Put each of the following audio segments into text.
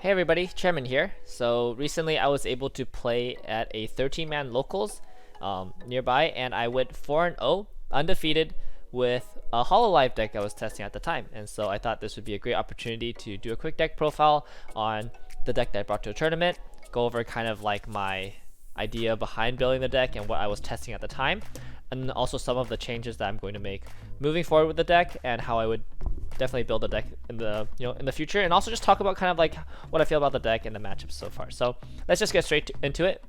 Hey everybody, Chairman here. So recently I was able to play at a 13-man locals nearby, and I went 4-0 undefeated with a Hololive deck I was testing at the time. And so I thought this would be a great opportunity to do a quick deck profile on the deck that I brought to a tournament, go over kind of like my idea behind building the deck and what I was testing at the time, and also some of the changes that I'm going to make moving forward with the deck and how I would definitely build a deck in the in the future, and also just talk about kind of like what I feel about the deck and the matchups so far. So let's just get straight into it.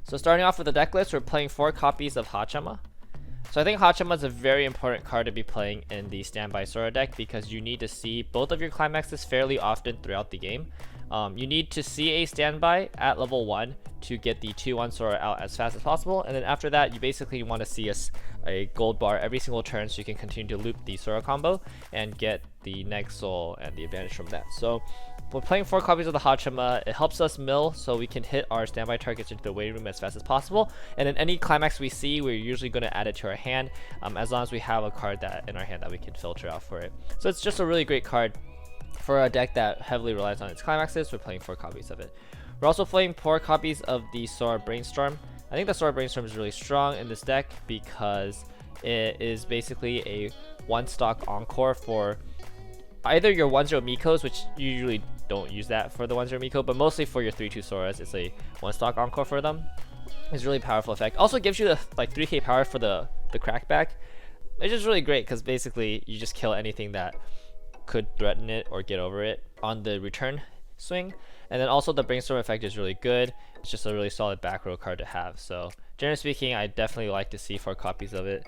So starting off with the deck list, we're playing 4 copies of Hachama. So I think Hachama is a very important card to be playing in the Standby Sora deck because you need to see both of your climaxes fairly often throughout the game. You need to see a standby at level 1 to get the 2-1 Sora out as fast as possible, and then after that you basically want to see a gold bar every single turn so you can continue to loop the Sora combo and get the next soul and the advantage from that. So we're playing 4 copies of the Hachama. It helps us mill so we can hit our standby targets into the waiting room as fast as possible, and then any climax we see, we're usually going to add it to our hand as long as we have a card that in our hand that we can filter out for it. So it's just a really great card for a deck that heavily relies on its climaxes. We're playing 4 copies of it. We're also playing 4 copies of the Sora Brainstorm. I think the Sora Brainstorm is really strong in this deck because it is basically a 1-stock encore for either your 1-0 Mikos, which you usually don't use that for the 1-0 Miko, but mostly for your 3-2 Soras. It's a 1-stock encore for them. It's a really powerful effect. Also gives you the like 3k power for the crackback, which is really great because basically you just kill anything that could threaten it or get over it on the return swing. And then also the Brainstorm effect is really good. It's just a really solid back row card to have. So generally speaking, I definitely like to see 4 copies of it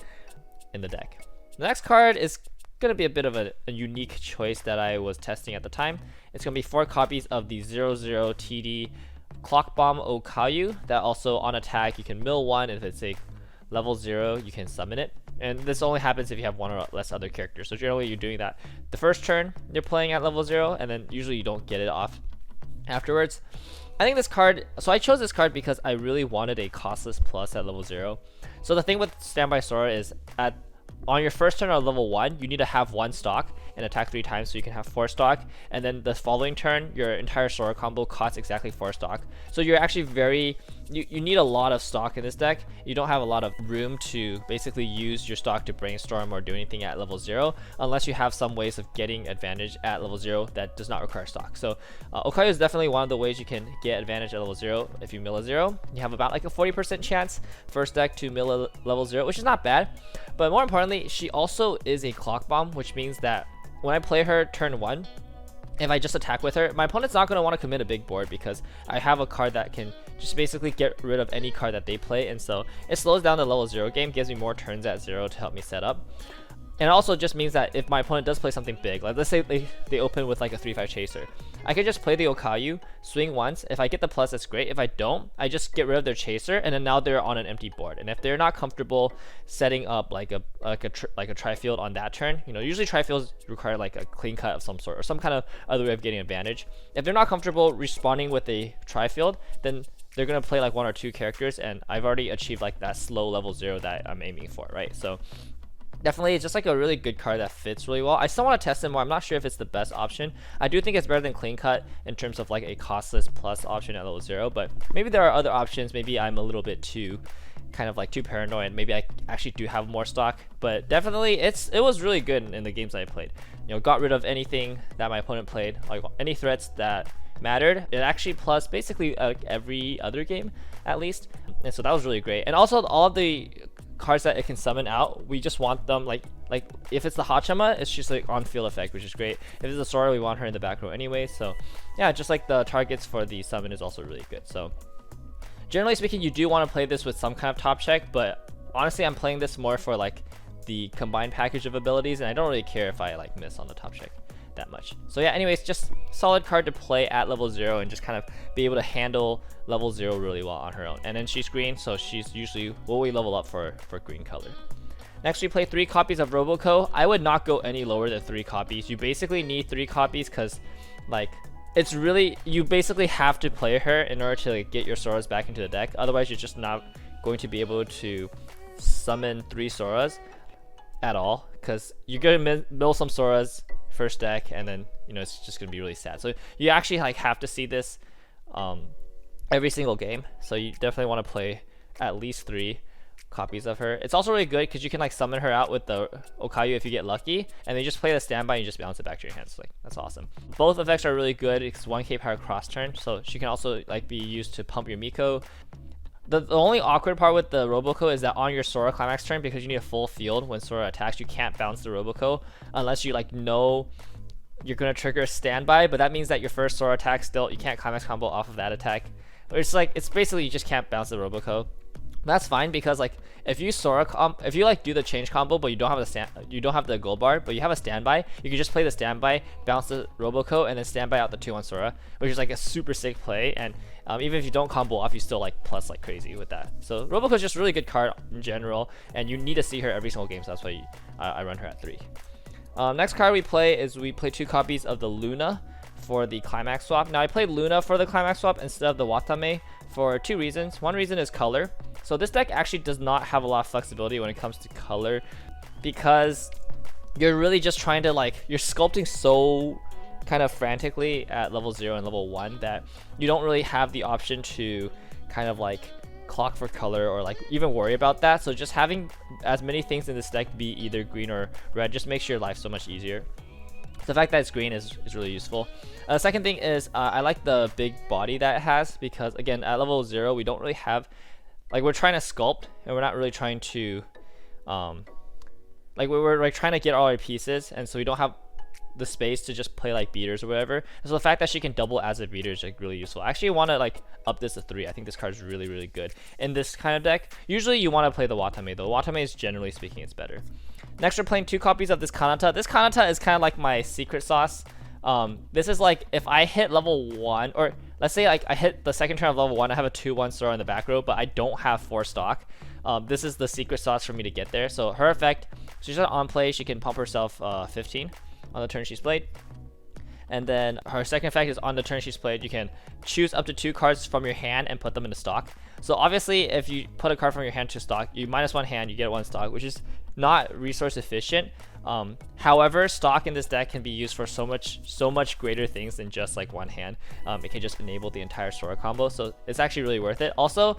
in the deck. The next card is going to be a bit of a unique choice that I was testing at the time. It's going to be 4 copies of the 00 TD Clock Bomb Okayu that also on attack you can mill 1. If it's a level 0, you can summon it. And this only happens if you have 1 or less other characters. So generally you're doing that the first turn you're playing at level 0, and then usually you don't get it off afterwards. I think this card, so I chose this card because I really wanted a costless plus at level 0. So the thing with Standby Sora is on your first turn on level 1, you need to have 1 stock and attack 3 times so you can have 4 stock, and then the following turn your entire Sora combo costs exactly 4 stock. So you're actually you need a lot of stock in this deck. You don't have a lot of room to basically use your stock to brainstorm or do anything at level 0 unless you have some ways of getting advantage at level 0 that does not require stock. So Okayu is definitely one of the ways you can get advantage at level 0. If you mill a 0, you have about like a 40% chance first deck to mill a level 0, which is not bad. But more importantly, she also is a clock bomb, which means that when I play her turn 1, if I just attack with her, my opponent's not going to want to commit a big board because I have a card that can just basically get rid of any card that they play, and so it slows down the level 0 game, gives me more turns at 0 to help me set up. And it also just means that if my opponent does play something big, like let's say they open with like a 3-5 chaser, I can just play the Okayu, swing once. If I get the plus, that's great. If I don't, I just get rid of their chaser, and then now they're on an empty board. And if they're not comfortable setting up like a tri-field on that turn, usually tri-fields require like a clean cut of some sort or some kind of other way of getting advantage. If they're not comfortable responding with a tri-field, then they're gonna play like 1 or 2 characters, and I've already achieved like that slow level 0 that I'm aiming for, right? So definitely, it's just like a really good card that fits really well. I still want to test it more. I'm not sure if it's the best option. I do think it's better than Clean Cut in terms of like a costless plus option at level 0, but maybe there are other options. Maybe I'm a little bit too too paranoid. Maybe I actually do have more stock, but definitely it was really good in the games I played. Got rid of anything that my opponent played, like any threats that mattered. It actually plus basically every other game at least, and so that was really great. And also all of the cards that it can summon out, we just want them like if it's the Hachama, it's just like on field effect, which is great. If it's a Sora, we want her in the back row anyway. So yeah, just like the targets for the summon is also really good. So generally speaking, you do want to play this with some kind of top check, but honestly I'm playing this more for like the combined package of abilities, and I don't really care if I like miss on the top check that much. So yeah, anyways, just solid card to play at level 0 and just kind of be able to handle level 0 really well on her own. And then she's green, so she's usually what we level up for green color. Next, we play 3 copies of Roboco. I would not go any lower than 3 copies. You basically need 3 copies because like it's really, you basically have to play her in order to like, get your Soras back into the deck. Otherwise you're just not going to be able to summon 3 Soras at all, because you're gonna mill some Soras first deck, and then it's just gonna be really sad. So you actually like have to see this every single game. So you definitely want to play at least 3 copies of her. It's also really good because you can like summon her out with the Okayu if you get lucky, and then you just play the standby and you just bounce it back to your hands. Like, that's awesome. Both effects are really good. It's 1k power cross turn, so she can also like be used to pump your Miko. The only awkward part with the Roboco is that on your Sora climax turn, because you need a full field when Sora attacks, you can't bounce the Roboco unless you like know you're gonna trigger a standby, but that means that your first Sora attack still, you can't climax combo off of that attack. It's like, it's basically you just can't bounce the Roboco. That's fine, because like if you if you like do the change combo but you don't have the gold bar but you have a standby, you can just play the standby, bounce the Roboco, and then standby out the 2-1 Sora, which is like a super sick play. And even if you don't combo off, you still like plus like crazy with that. So Roboco is just a really good card in general, and you need to see her every single game, so that's why I run her at 3. Next card we play 2 copies of the Luna for the Climax Swap. Now I played Luna for the Climax Swap instead of the Watame for 2 reasons. One reason is color. So this deck actually does not have a lot of flexibility when it comes to color, because you're really just trying to like, you're sculpting so kind of frantically at level 0 and level 1 that you don't really have the option to kind of like clock for color or like even worry about that. So just having as many things in this deck be either green or red just makes your life so much easier. The fact that it's green is really useful. The second thing is I like the big body that it has, because again at level 0 we don't really have, like, we're trying to sculpt and we're not really trying to like we're like trying to get all our pieces, and so we don't have the space to just play like beaters or whatever. And so the fact that she can double as a beater is like really useful. I actually want to like up this to 3. I think this card is really good in this kind of deck. Usually you want to play the Watame though. Watame is, generally speaking, it's better. Next we're playing 2 copies of this Kanata. This Kanata is kind of like my secret sauce. This is like if I hit level 1, or let's say like I hit the second turn of level 1, I have a 2-1 Sora in the back row, but I don't have 4 stock. This is the secret sauce for me to get there. So her effect, she's on play, she can pump herself 15 on the turn she's played. And then her second effect is on the turn she's played, you can choose up to 2 cards from your hand and put them into stock. So obviously if you put a card from your hand to stock, you -1 hand, you get 1 stock, which is not resource efficient. However, stock in this deck can be used for so much greater things than just like 1 hand. It can just enable the entire Sora combo, so it's actually really worth it. Also,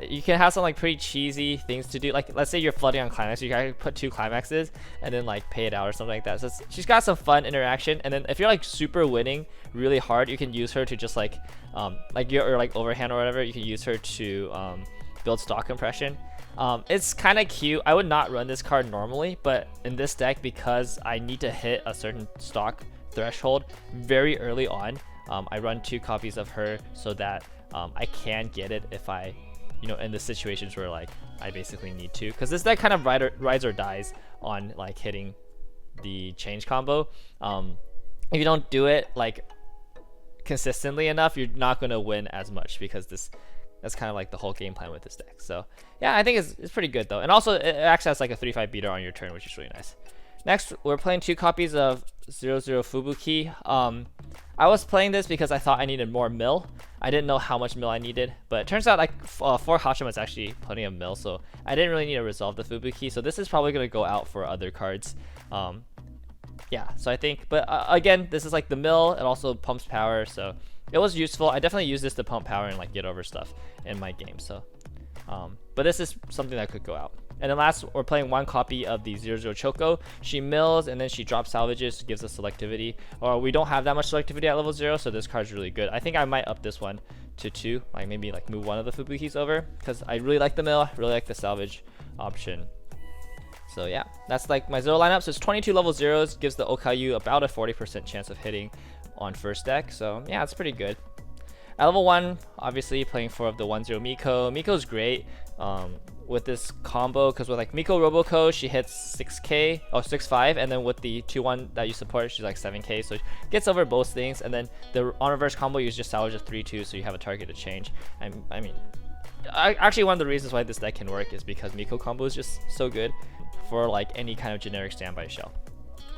you can have some like pretty cheesy things to do, like let's say you're flooding on Climax, you can put 2 Climaxes and then like pay it out or something like that. So she's got some fun interaction. And then if you're like super winning really hard, you can use her to just like or like overhand or whatever, you can use her to build stock compression. It's kind of cute. I would not run this card normally, but in this deck, because I need to hit a certain stock threshold very early on, I run 2 copies of her so that I can get it if I, in the situations where like I basically need to, because this deck kind of rides or dies on like hitting the change combo. If you don't do it like consistently enough, you're not going to win as much, because that's kind of like the whole game plan with this deck. So yeah, I think it's pretty good though. And also it acts as like a 3-5 beater on your turn, which is really nice. Next, we're playing 2 copies of 00 Fubuki. I was playing this because I thought I needed more mill. I didn't know how much mill I needed, but it turns out like 4 Hashima is actually plenty of mill, so I didn't really need to resolve the Fubuki. So this is probably going to go out for other cards. Yeah, so I think, but again, this is like the mill. It also pumps power, so it was useful. I definitely use this to pump power and like get over stuff in my game. So, but this is something that could go out. And then last, we're playing 1 copy of the 00 Choco. She mills and then she drops salvages, gives us selectivity. Or we don't have that much selectivity at level 0, so this card's really good. I think I might up this one to 2, like maybe like move one of the Fubukis over, because I really like the mill, I really like the salvage option. So yeah, that's like my 0 lineup. So it's 22 level 0s, gives the Okayu about a 40% chance of hitting on first deck. So yeah, it's pretty good. At level 1, obviously playing 4 of the 1-0 Miko. Miko's great with this combo, because with like Miko Roboco, she hits 6k or 6.5, and then with the 2-1 that you support, she's like 7k, so she gets over both things. And then the on reverse combo, you just salvage a 3-2, so you have a target to change. I mean, actually one of the reasons why this deck can work is because Miko combo is just so good for like any kind of generic standby shell.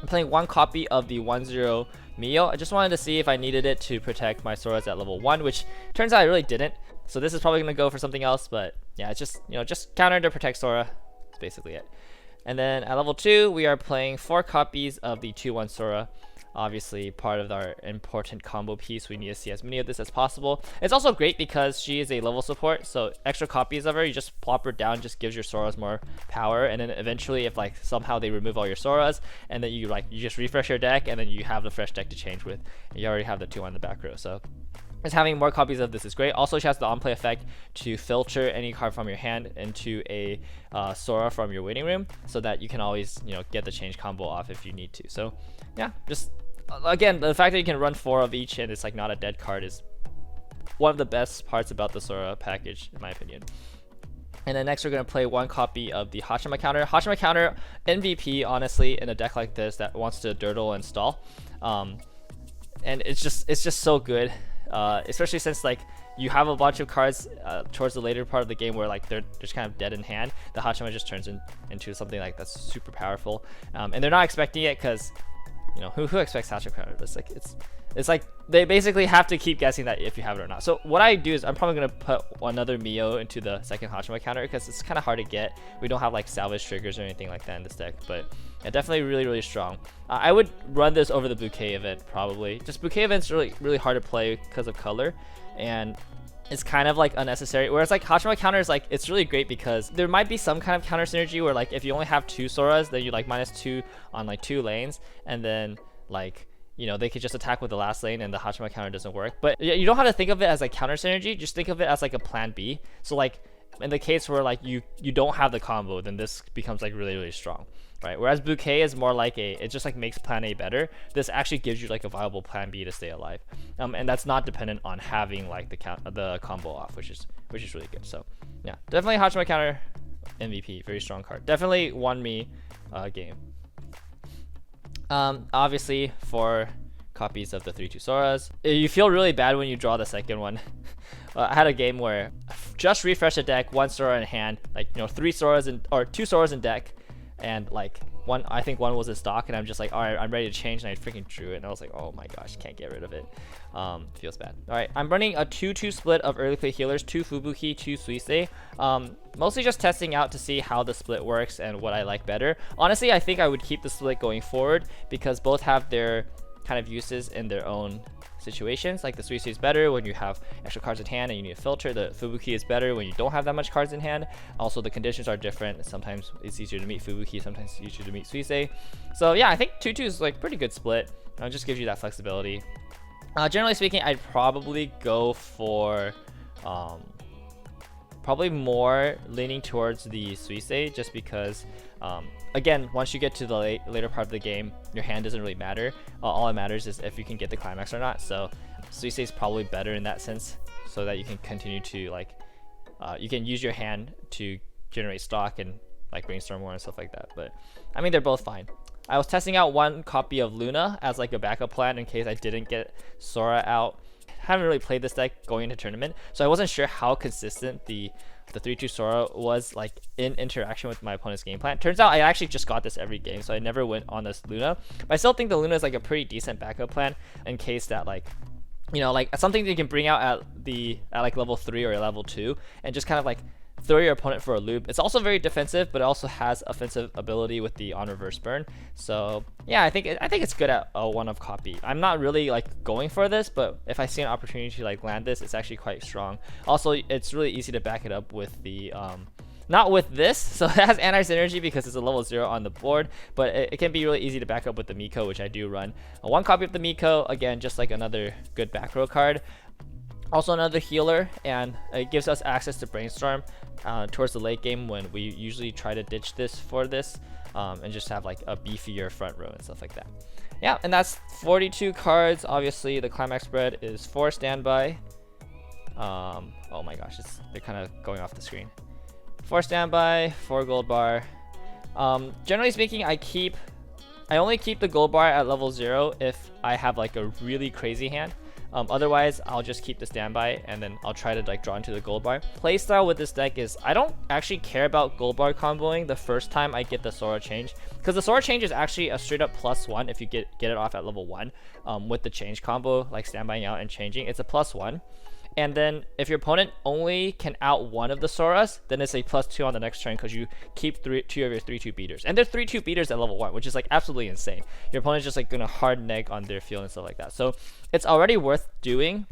I'm playing 1 copy of the 1-0 Mio. I just wanted to see if I needed it to protect my Soras at level 1, which turns out I really didn't. So this is probably going to go for something else, but yeah, it's just, just counter to protect Sora. That's basically it. And then at level 2, we are playing 4 copies of the 2-1 Sora. Obviously, part of our important combo piece, we need to see as many of this as possible. It's also great because she is a level support, so extra copies of her, you just plop her down, just gives your Soras more power, and then eventually, if like somehow they remove all your Soras, and then you just refresh your deck, and then you have the fresh deck to change with, and you already have the 2 on the back row. So just having more copies of this is great. Also, she has the on-play effect to filter any card from your hand into a Sora from your waiting room, so that you can always, get the change combo off if you need to. So yeah, just again, the fact that you can run 4 of each and it's like not a dead card is one of the best parts about the Sora package, in my opinion. And then next we're going to play 1 copy of the Hachima counter. Hachima counter, MVP, honestly, in a deck like this that wants to dirtle and stall. And it's just so good, especially since like you have a bunch of cards towards the later part of the game where like they're just kind of dead in hand. The Hachima just turns into something like that's super powerful. And they're not expecting it because who expects Hachima counter? It's like they basically have to keep guessing that if you have it or not. So what I do is I'm probably gonna put another Mio into the second Hachima counter because it's kind of hard to get. We don't have like salvage triggers or anything like that in this deck, but yeah, definitely really strong. I would run this over the bouquet event probably. Just bouquet event's really hard to play because of color, and it's kind of like unnecessary. Whereas like Hachima counter is like, it's really great because there might be some kind of counter synergy where like if you only have 2 Soras, then you like -2 on like 2 lanes, and then like they could just attack with the last lane and the Hachima counter doesn't work. But you don't have to think of it as like counter synergy, just think of it as like a plan B. So like in the case where like you don't have the combo, then this becomes like really strong, right? Whereas bouquet is more like it just like makes plan A better. This actually gives you like a viable plan B to stay alive, and that's not dependent on having like the combo off, which is really good. So yeah, definitely Hachima counter MVP, very strong card, definitely won me game. Obviously 4 copies of the 3-2 Soras. You feel really bad when you draw the second one. I had a game where I just refreshed the deck, 1 Sora in hand, like 3 Soras or 2 Soras in deck, and like I think one was in stock, and I'm just like, all right, I'm ready to change, and I freaking drew it, and I was like, oh my gosh, can't get rid of it. Feels bad. All right, I'm running a 2-2 split of early play healers, 2 Fubuki, 2 Suisei. Mostly just testing out to see how the split works and what I like better. Honestly, I think I would keep the split going forward because both have their kind of uses in their own situations. Like the Suisei is better when you have extra cards in hand and you need to filter. The Fubuki is better when you don't have that much cards in hand. Also, the conditions are different. Sometimes it's easier to meet Fubuki, sometimes it's easier to meet Suisei. So yeah, I think 2-2 is like pretty good split. It just gives you that flexibility. Generally speaking, I'd probably go for probably more leaning towards the Suisei, just because again, once you get to the later part of the game, your hand doesn't really matter. All that matters is if you can get the climax or not. So Suisei is probably better in that sense, so that you can continue to like you can use your hand to generate stock and like brainstorm more and stuff like that. But I mean, they're both fine. I was testing out 1 copy of Luna as like a backup plan in case I didn't get Sora out. Haven't really played this deck going into tournament, so I wasn't sure how consistent the 3-2 Sora was like in interaction with my opponent's game plan. Turns out I actually just got this every game, so I never went on this Luna. But I still think the Luna is like a pretty decent backup plan in case that like like something that you can bring out at like level 3 or level 2 and just kind of like throw your opponent for a loop. It's also very defensive, but it also has offensive ability with the on reverse burn. So yeah, I think it's good at a 1-of copy. I'm not really like going for this, but if I see an opportunity to like land this, it's actually quite strong. Also, it's really easy to back it up with the not with this, so it has anti-synergy because it's a level 0 on the board, but it can be really easy to back up with the Miko, which I do run. 1 copy of the Miko, again, just like another good back row card. Also another healer, and it gives us access to brainstorm towards the late game when we usually try to ditch this for this and just have like a beefier front row and stuff like that. Yeah, and that's 42 cards. Obviously the climax spread is 4 standby. Oh my gosh, they're kind of going off the screen. 4 standby, 4 gold bar. Generally speaking, I only keep the gold bar at level 0 if I have like a really crazy hand. Otherwise, I'll just keep the standby and then I'll try to like draw into the gold bar. Playstyle with this deck is I don't actually care about gold bar comboing the first time I get the Sora change, because the Sora change is actually a straight up +1 if you get it off at level 1 with the change combo, like standbying out and changing. It's a +1. And then if your opponent only can out one of the Soras, then it's a +2 on the next turn because you keep two of your 3/2 beaters. And they're 3/2 beaters at level 1, which is like absolutely insane. Your opponent's just like gonna hard neg on their field and stuff like that. So it's already worth doing,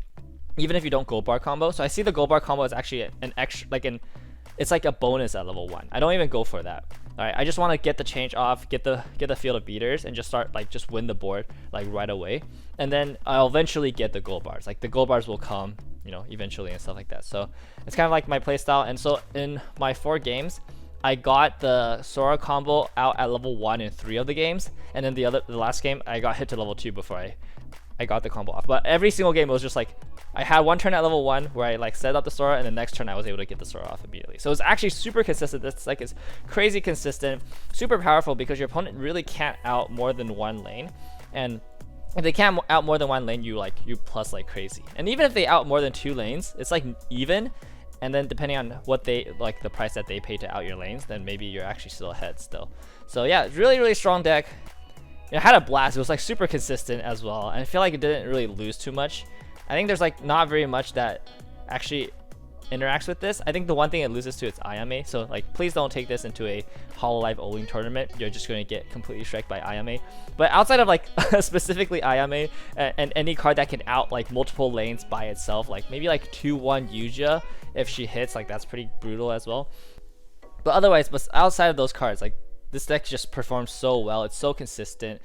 even if you don't gold bar combo. So I see the gold bar combo is actually an extra, it's like a bonus at level 1. I don't even go for that. All right, I just want to get the change off, get the field of beaters, and just start just win the board like right away. And then I'll eventually get the gold bars. Like the gold bars will come, eventually and stuff like that. So it's kind of like my playstyle. And so in my 4 games, I got the Sora combo out at level 1 in 3 of the games, and then the last game I got hit to level 2 before I got the combo off. But every single game it was just like I had one turn at level 1 where I set up the Sora, and the next turn I was able to get the Sora off immediately. So it's actually super consistent. This deck is crazy consistent, super powerful because your opponent really can't out more than 1 lane, and if they can't out more than 1 lane, you plus like crazy. And even if they out more than 2 lanes, it's like even. And then depending on what they the price that they pay to out your lanes, then maybe you're actually still ahead still. So yeah, really, really strong deck. It had a blast. It was super consistent as well, and I feel like it didn't really lose too much. I think there's not very much that actually interacts with this. I think the one thing it loses to is Ayame. So please don't take this into a Hololive Oling tournament. You're just going to get completely shreked by Ayame. But outside of specifically Ayame and any card that can out multiple lanes by itself, maybe 2/1 Yuja if she hits, that's pretty brutal as well. But otherwise, outside of those cards, this deck just performs so well. It's so consistent,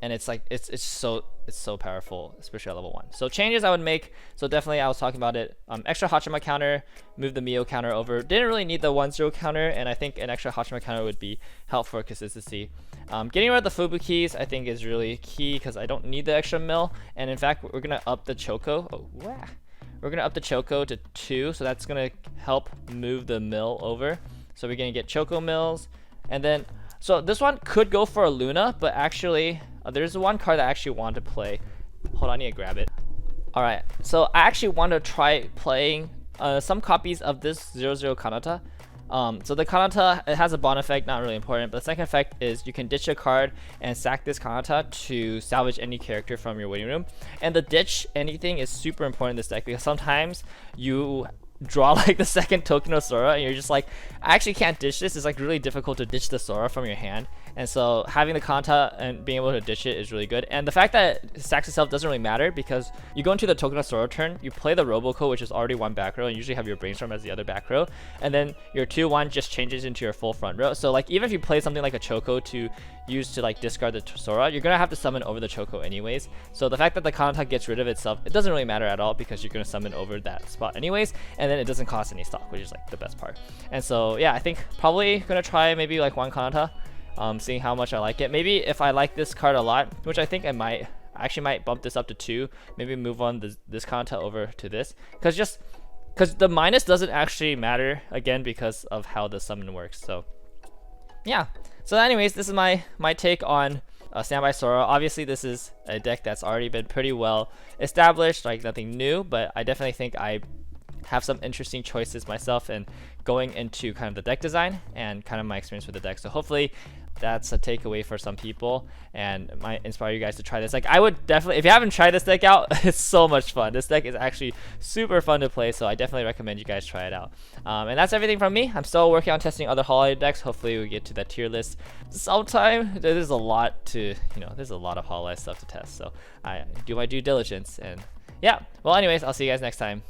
and it's so powerful, especially at level 1. So changes I would make. So definitely I was talking about it. Extra Hachima counter, move the Mio counter over. Didn't really need the 1/0 counter, and I think an extra Hachima counter would be helpful for consistency. Getting rid of the Fubukis I think is really key because I don't need the extra mill. And in fact, we're gonna up the Choco. Oh, wow. We're gonna up the Choco to 2, so that's gonna help move the mill over. So we're gonna get Choco mills, and then so this one could go for a Luna, but actually there's one card that I actually want to play. Hold on, I need to grab it. Alright, so I actually want to try playing some copies of this 0/0 Kanata. So the Kanata, it has a bond effect, not really important, but the second effect is you can ditch a card and sack this Kanata to salvage any character from your waiting room. And the ditch anything is super important in this deck because sometimes you draw the second token of Sora and you're just I actually can't ditch this. It's really difficult to ditch the Sora from your hand, and so having the Kanta and being able to ditch it is really good. And the fact that it stacks itself doesn't really matter because you go into the token of Sora turn, you play the Roboco, which is already 1 back row, and usually have your Brainstorm as the other back row, and then your 2/1 just changes into your full front row. So even if you play something like a Choco to use to discard the Sora, you're gonna have to summon over the Choco anyways. So the fact that the Kanata gets rid of itself, it doesn't really matter at all because you're gonna summon over that spot anyways, and then it doesn't cost any stock, which is the best part. And so yeah, I think probably gonna try maybe one Kanata, seeing how much I like it. Maybe if I like this card a lot, which I think I actually might bump this up to 2, maybe move on this Kanata over to this, because the minus doesn't actually matter again because of how the summon works. So yeah, so anyways, this is my take on Standby Sora. Obviously this is a deck that's already been pretty well established, nothing new, but I definitely think I have some interesting choices myself and going into kind of the deck design and kind of my experience with the deck. So hopefully that's a takeaway for some people and might inspire you guys to try this. I would definitely, if you haven't tried this deck out, it's so much fun. This deck is actually super fun to play, so I definitely recommend you guys try it out. And that's everything from me. I'm still working on testing other holiday decks. Hopefully we get to that tier list sometime. There's a lot to, there's a lot of holiday stuff to test, so I do my due diligence. And yeah, well anyways, I'll see you guys next time.